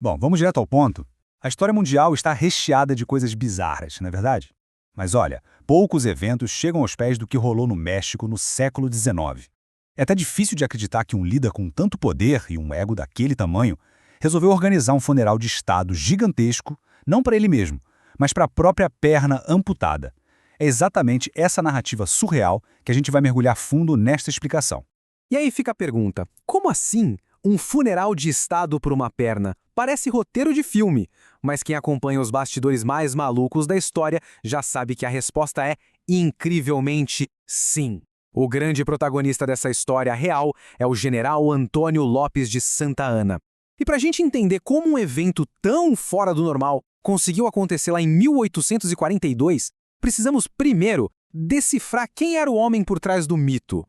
Bom, vamos direto ao ponto. A história mundial está recheada de coisas bizarras, não é verdade? Mas olha, poucos eventos chegam aos pés do que rolou no México no século XIX. É até difícil de acreditar que um líder com tanto poder e um ego daquele tamanho resolveu organizar um funeral de Estado gigantesco, não para ele mesmo, mas para a própria perna amputada. É exatamente essa narrativa surreal que a gente vai mergulhar fundo nesta explicação. E aí fica a pergunta, como assim um funeral de estado por uma perna? Parece roteiro de filme, mas quem acompanha os bastidores mais malucos da história já sabe que a resposta é incrivelmente sim. O grande protagonista dessa história real é o general Antônio Lopes de Santa Anna. E para a gente entender como um evento tão fora do normal conseguiu acontecer lá em 1842, precisamos primeiro decifrar quem era o homem por trás do mito.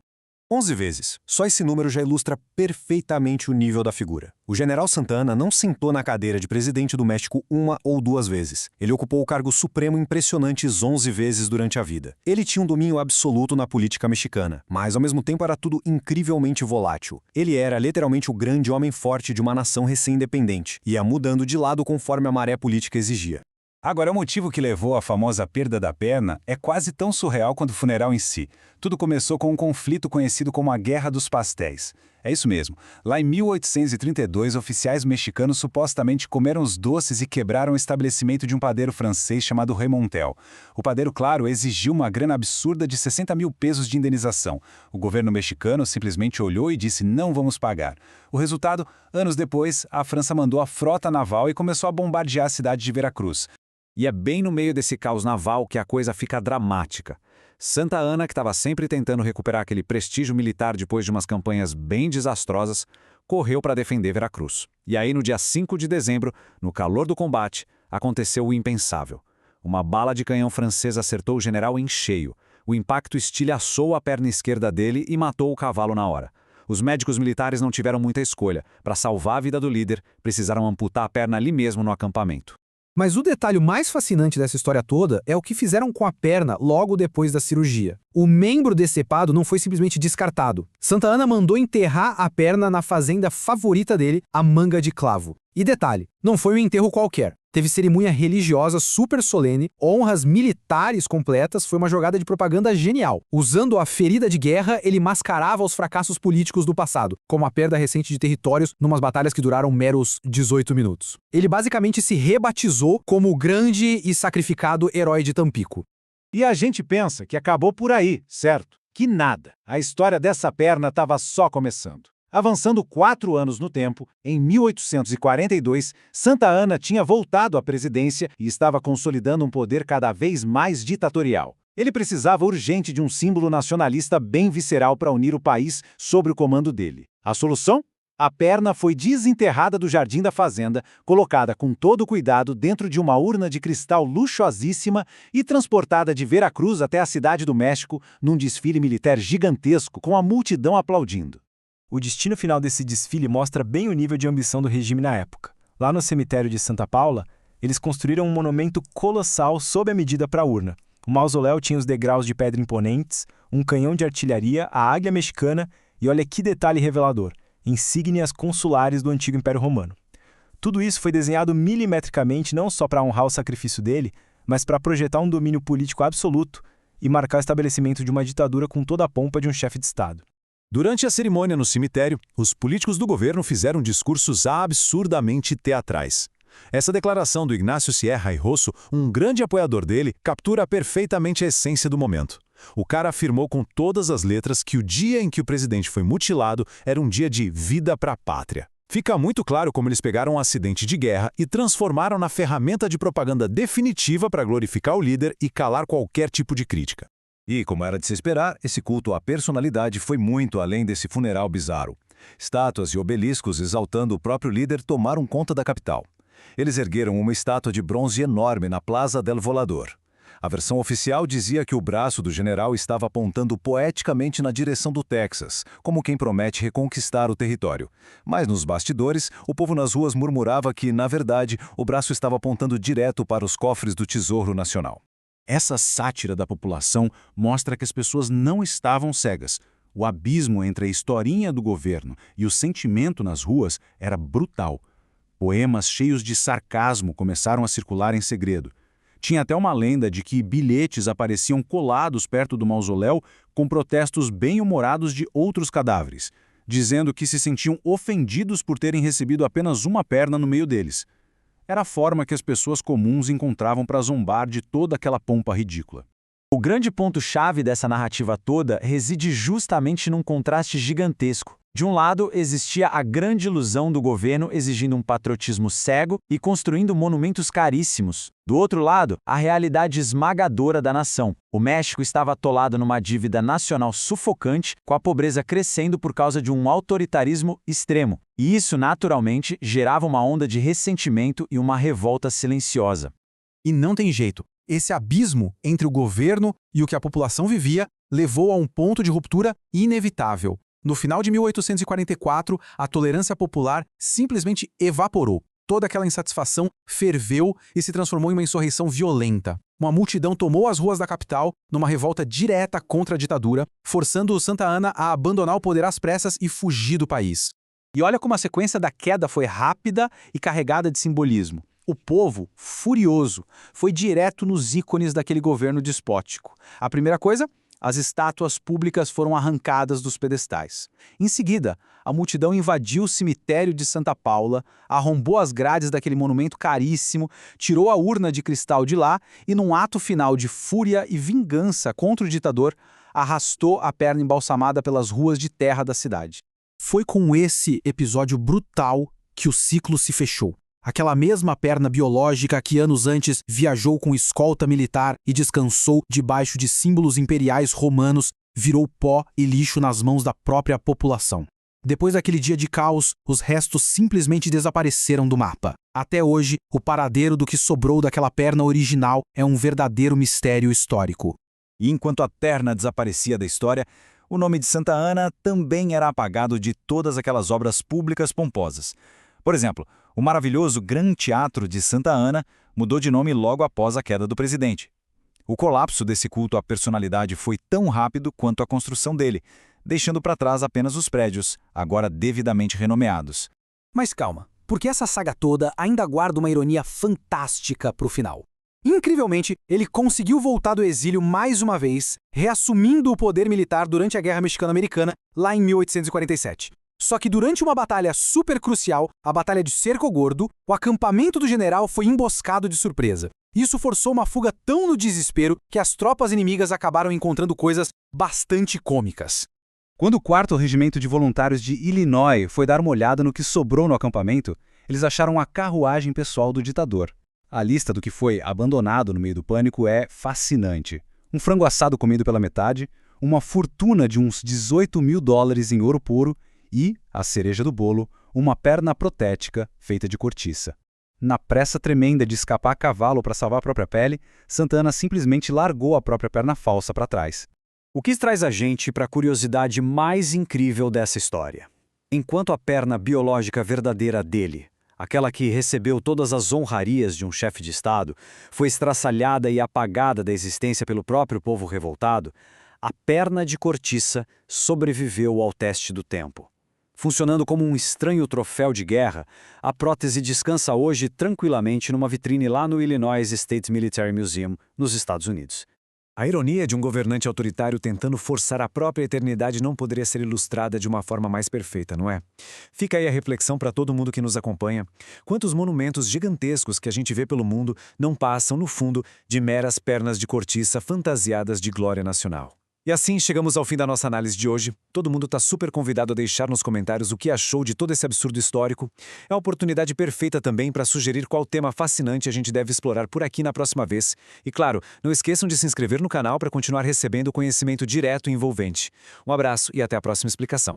11 vezes. Só esse número já ilustra perfeitamente o nível da figura. O general Santa Anna não sentou na cadeira de presidente do México uma ou duas vezes. Ele ocupou o cargo supremo impressionantes 11 vezes durante a vida. Ele tinha um domínio absoluto na política mexicana, mas ao mesmo tempo era tudo incrivelmente volátil. Ele era literalmente o grande homem forte de uma nação recém-independente, ia mudando de lado conforme a maré política exigia. Agora, o motivo que levou à famosa perda da perna é quase tão surreal quanto o funeral em si. Tudo começou com um conflito conhecido como a Guerra dos Pastéis. É isso mesmo. Lá em 1832, oficiais mexicanos supostamente comeram os doces e quebraram o estabelecimento de um padeiro francês chamado Remontel. O padeiro, claro, exigiu uma grana absurda de 60 mil pesos de indenização. O governo mexicano simplesmente olhou e disse: não vamos pagar. O resultado, anos depois, a França mandou a frota naval e começou a bombardear a cidade de Veracruz. E é bem no meio desse caos naval que a coisa fica dramática. Santa Anna, que estava sempre tentando recuperar aquele prestígio militar depois de umas campanhas bem desastrosas, correu para defender Veracruz. E aí, no dia 5 de dezembro, no calor do combate, aconteceu o impensável. Uma bala de canhão francesa acertou o general em cheio. O impacto estilhaçou a perna esquerda dele e matou o cavalo na hora. Os médicos militares não tiveram muita escolha. Para salvar a vida do líder, precisaram amputar a perna ali mesmo no acampamento. Mas o detalhe mais fascinante dessa história toda é o que fizeram com a perna logo depois da cirurgia. O membro decepado não foi simplesmente descartado. Santa Anna mandou enterrar a perna na fazenda favorita dele, a Manga de Clavo. E detalhe, não foi um enterro qualquer. Teve cerimônia religiosa super solene, honras militares completas, foi uma jogada de propaganda genial. Usando a ferida de guerra, ele mascarava os fracassos políticos do passado, como a perda recente de territórios numas batalhas que duraram meros 18 minutos. Ele basicamente se rebatizou como o grande e sacrificado herói de Tampico. E a gente pensa que acabou por aí, certo? Que nada. A história dessa perna estava só começando. Avançando 4 anos no tempo, em 1842, Santa Anna tinha voltado à presidência e estava consolidando um poder cada vez mais ditatorial. Ele precisava urgente de um símbolo nacionalista bem visceral para unir o país sob o comando dele. A solução? A perna foi desenterrada do jardim da fazenda, colocada com todo cuidado dentro de uma urna de cristal luxuosíssima e transportada de Veracruz até a cidade do México num desfile militar gigantesco com a multidão aplaudindo. O destino final desse desfile mostra bem o nível de ambição do regime na época. Lá no cemitério de Santa Paula, eles construíram um monumento colossal sob a medida para a urna. O mausoléu tinha os degraus de pedra imponentes, um canhão de artilharia, a águia mexicana e olha que detalhe revelador, insígnias consulares do antigo Império Romano. Tudo isso foi desenhado milimetricamente não só para honrar o sacrifício dele, mas para projetar um domínio político absoluto e marcar o estabelecimento de uma ditadura com toda a pompa de um chefe de Estado. Durante a cerimônia no cemitério, os políticos do governo fizeram discursos absurdamente teatrais. Essa declaração do Ignacio Sierra y Rosso, um grande apoiador dele, captura perfeitamente a essência do momento. O cara afirmou com todas as letras que o dia em que o presidente foi mutilado era um dia de vida para a pátria. Fica muito claro como eles pegaram um acidente de guerra e transformaram na ferramenta de propaganda definitiva para glorificar o líder e calar qualquer tipo de crítica. E, como era de se esperar, esse culto à personalidade foi muito além desse funeral bizarro. Estátuas e obeliscos exaltando o próprio líder tomaram conta da capital. Eles ergueram uma estátua de bronze enorme na Plaza del Volador. A versão oficial dizia que o braço do general estava apontando poeticamente na direção do Texas, como quem promete reconquistar o território. Mas nos bastidores, o povo nas ruas murmurava que, na verdade, o braço estava apontando direto para os cofres do Tesouro Nacional. Essa sátira da população mostra que as pessoas não estavam cegas. O abismo entre a historinha do governo e o sentimento nas ruas era brutal. Poemas cheios de sarcasmo começaram a circular em segredo. Tinha até uma lenda de que bilhetes apareciam colados perto do mausoléu com protestos bem-humorados de outros cadáveres, dizendo que se sentiam ofendidos por terem recebido apenas uma perna no meio deles. Era a forma que as pessoas comuns encontravam para zombar de toda aquela pompa ridícula. O grande ponto-chave dessa narrativa toda reside justamente num contraste gigantesco. De um lado, existia a grande ilusão do governo exigindo um patriotismo cego e construindo monumentos caríssimos. Do outro lado, a realidade esmagadora da nação. O México estava atolado numa dívida nacional sufocante, com a pobreza crescendo por causa de um autoritarismo extremo. E isso, naturalmente, gerava uma onda de ressentimento e uma revolta silenciosa. E não tem jeito. Esse abismo entre o governo e o que a população vivia levou a um ponto de ruptura inevitável. No final de 1844, a tolerância popular simplesmente evaporou. Toda aquela insatisfação ferveu e se transformou em uma insurreição violenta. Uma multidão tomou as ruas da capital numa revolta direta contra a ditadura, forçando o Santa Anna a abandonar o poder às pressas e fugir do país. E olha como a sequência da queda foi rápida e carregada de simbolismo. O povo, furioso, foi direto nos ícones daquele governo despótico. A primeira coisa, as estátuas públicas foram arrancadas dos pedestais. Em seguida, a multidão invadiu o cemitério de Santa Paula, arrombou as grades daquele monumento caríssimo, tirou a urna de cristal de lá e, num ato final de fúria e vingança contra o ditador, arrastou a perna embalsamada pelas ruas de terra da cidade. Foi com esse episódio brutal que o ciclo se fechou. Aquela mesma perna biológica que anos antes viajou com escolta militar e descansou debaixo de símbolos imperiais romanos virou pó e lixo nas mãos da própria população. Depois daquele dia de caos, os restos simplesmente desapareceram do mapa. Até hoje, o paradeiro do que sobrou daquela perna original é um verdadeiro mistério histórico. E enquanto a perna desaparecia da história, o nome de Santa Anna também era apagado de todas aquelas obras públicas pomposas. Por exemplo, o maravilhoso Gran Teatro de Santa Anna mudou de nome logo após a queda do presidente. O colapso desse culto à personalidade foi tão rápido quanto a construção dele, deixando para trás apenas os prédios, agora devidamente renomeados. Mas calma, porque essa saga toda ainda guarda uma ironia fantástica para o final. Incrivelmente, ele conseguiu voltar do exílio mais uma vez, reassumindo o poder militar durante a Guerra Mexicano-Americana, lá em 1847. Só que durante uma batalha super crucial, a Batalha de Cerco Gordo, o acampamento do general foi emboscado de surpresa. Isso forçou uma fuga tão no desespero que as tropas inimigas acabaram encontrando coisas bastante cômicas. Quando o 4º Regimento de Voluntários de Illinois foi dar uma olhada no que sobrou no acampamento, eles acharam a carruagem pessoal do ditador. A lista do que foi abandonado no meio do pânico é fascinante. Um frango assado comido pela metade, uma fortuna de uns $18.000 em ouro puro, e, a cereja do bolo, uma perna protética feita de cortiça. Na pressa tremenda de escapar a cavalo para salvar a própria pele, Santa Anna simplesmente largou a própria perna falsa para trás. O que traz a gente para a curiosidade mais incrível dessa história. Enquanto a perna biológica verdadeira dele, aquela que recebeu todas as honrarias de um chefe de Estado, foi estraçalhada e apagada da existência pelo próprio povo revoltado, a perna de cortiça sobreviveu ao teste do tempo. Funcionando como um estranho troféu de guerra, a prótese descansa hoje tranquilamente numa vitrine lá no Illinois State Military Museum, nos Estados Unidos. A ironia de um governante autoritário tentando forçar a própria eternidade não poderia ser ilustrada de uma forma mais perfeita, não é? Fica aí a reflexão para todo mundo que nos acompanha. Quantos monumentos gigantescos que a gente vê pelo mundo não passam, no fundo, de meras pernas de cortiça fantasiadas de glória nacional? E assim chegamos ao fim da nossa análise de hoje. Todo mundo está super convidado a deixar nos comentários o que achou de todo esse absurdo histórico. É a oportunidade perfeita também para sugerir qual tema fascinante a gente deve explorar por aqui na próxima vez. E claro, não esqueçam de se inscrever no canal para continuar recebendo conhecimento direto e envolvente. Um abraço e até a próxima explicação.